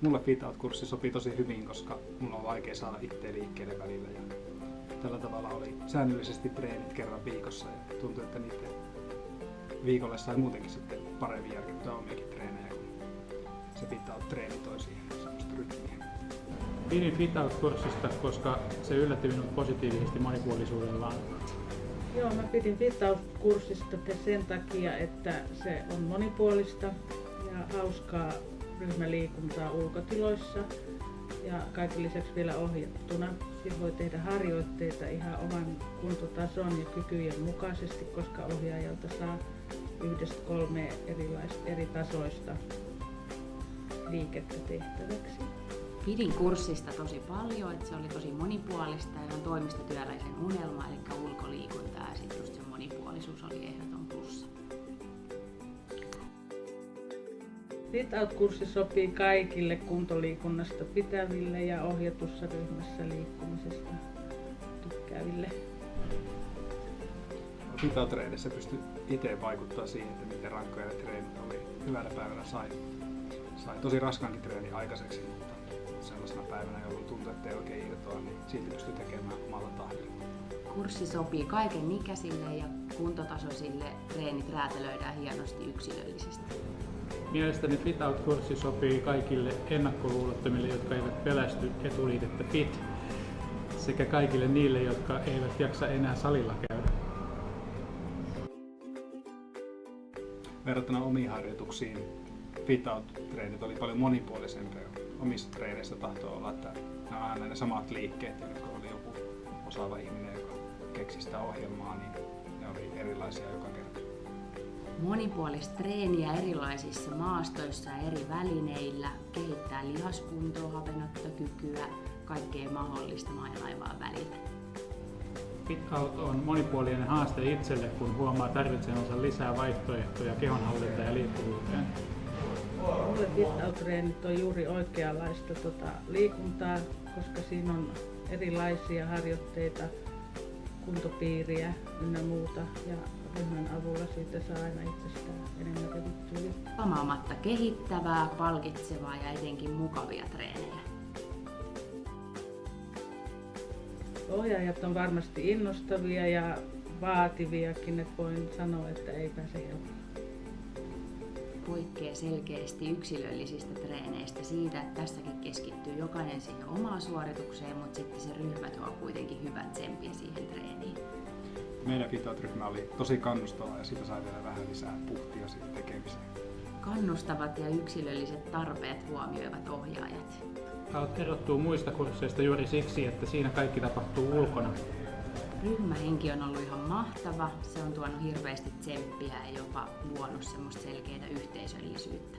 Mulle Fit Out-kurssi sopii tosi hyvin, koska mulla on vaikea saada itseä liikkeelle välillä. Ja tällä tavalla oli säännöllisesti treenit kerran viikossa ja tuntui, että niiden viikolle sai muutenkin sitten paremmin järkettyä omiakin treenejä, kun se Fit Out-treeni toi siihen semmoista rytmiä. Pidin Fit Out-kurssista, koska se yllätti minut positiivisesti monipuolisuudellaan. Joo, mä pidin Fit Out-kurssista sen takia, että se on monipuolista ja hauskaa ryhmäliikuntaa ulkotiloissa ja kaiken lisäksi vielä ohjattuna. Siinä voi tehdä harjoitteita ihan oman kuntotason ja kykyjen mukaisesti, koska ohjaajalta saa 1-3 eri tasoista liikettä tehtäväksi. Pidin kurssista tosi paljon, että se oli tosi monipuolista ja on toimistotyöläisen unelma, eli ulkoliikunta ja sitten just se monipuolisuus oli ehdoton plussa. Fit Out-kurssi sopii kaikille kuntoliikunnasta pitäville ja ohjatussa ryhmässä liikkumisesta tykkääville. Fit Out-treenissä pystyi itse vaikuttaa siihen, että miten rankkoja ne treenit oli. Hyvällä päivänä sai tosi raskaankin treeni aikaiseksi, mutta sellaisena päivänä, jolloin tuntui, että ei oikein irtoa, niin silti pystyi tekemään omalla tahdilla. Kurssi sopii kaiken ikäisille ja kuntotasoisille, treenit räätälöidään hienosti yksilöllisesti. Mielestäni Fit Out-kurssi sopii kaikille ennakkoluulottomille, jotka eivät pelästy etuliitettä fit, sekä kaikille niille, jotka eivät jaksa enää salilla käydä. Verrattuna omiin harjoituksiin Fit Out-treenit oli paljon monipuolisempia. Omissa treeneissä tahtoi olla, että nämä on aina ne samat liikkeet, ja kun oli joku osaava ihminen, joka keksi sitä ohjelmaa, niin ne oli erilaisia joka kerta. Monipuolista treeniä erilaisissa maastoissa ja eri välineillä, kehittää lihaskuntoa, hapenottokykyä, kaikkea mahdollista maan ja laivaan välillä. Fit Out on monipuolinen haaste itselle, kun huomaa tarvitsevansa lisää vaihtoehtoja kehonhallintaan ja liikkuvuuteen. Mulle Fit Out-treenit on juuri oikeanlaista liikuntaa, koska siinä on erilaisia harjoitteita, kuntopiiriä ynnä muuta ja ryhmän avulla siitä saa aina itsestään enemmän revittyä. Pamaamatta kehittävää, palkitsevaa ja etenkin mukavia treenejä. Ohjaajat on varmasti innostavia ja vaativiakin, että voin sanoa, että ei pääse helpolla. Poikkeaa selkeästi yksilöllisistä treeneistä siitä, että tässäkin keskittyy jokainen siihen omaan suoritukseen, mutta sitten se ryhmä tuo kuitenkin hyvän tsempin siihen treeniin. Meidän Fit Out-ryhmä oli tosi kannustava ja siitä sai vielä vähän lisää puhtia siihen tekemiseen. Kannustavat ja yksilölliset tarpeet huomioivat ohjaajat. Out erottuu muista kursseista juuri siksi, että siinä kaikki tapahtuu ulkona. Ryhmähenki on ollut ihan mahtava, se on tuonut hirveästi tsemppiä ja jopa luonut semmoista selkeää yhteisöllisyyttä.